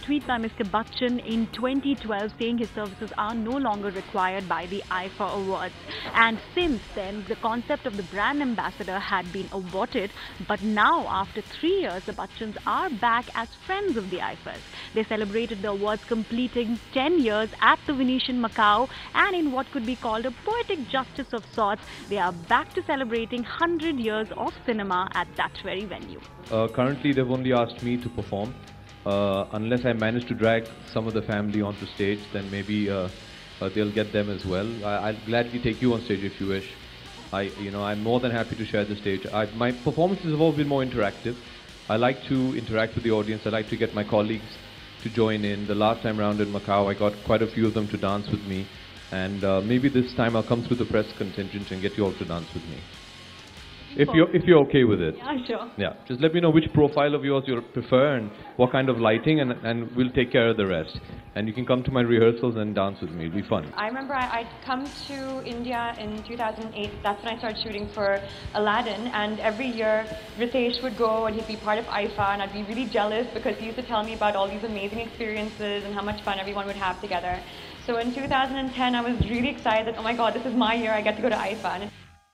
tweet by Mr. Bachchan in 2012 saying his services are no longer required by the IFA Awards. And since then, the concept of the brand ambassador had been aborted. But now, after 3 years, the Bachchans are back as friends of the IFAs. They celebrated the awards, completing 10 years at the Venetian Macau, and in what could be called a poetic justice of sorts, they are back to celebrating 100 years of cinema at that very venue. Currently, they've only asked me to perform. Unless I manage to drag some of the family onto stage, then maybe they'll get them as well. I'll gladly take you on stage if you wish. I'm more than happy to share the stage. My performances have always been more interactive. I like to interact with the audience. I like to get my colleagues to join in. The last time round in Macau, I got quite a few of them to dance with me. And maybe this time I'll come through the press contingent and get you all to dance with me. If you're okay with it. Yeah, sure. Yeah, just let me know which profile of yours you prefer and what kind of lighting, and we'll take care of the rest. And you can come to my rehearsals and dance with me. It'll be fun. I remember I'd come to India in 2008. That's when I started shooting for Aladdin, and every year Ritesh would go and he'd be part of IFA, and I'd be really jealous because he used to tell me about all these amazing experiences and how much fun everyone would have together. So in 2010, I was really excited that, oh my God, this is my year, I get to go to IFA.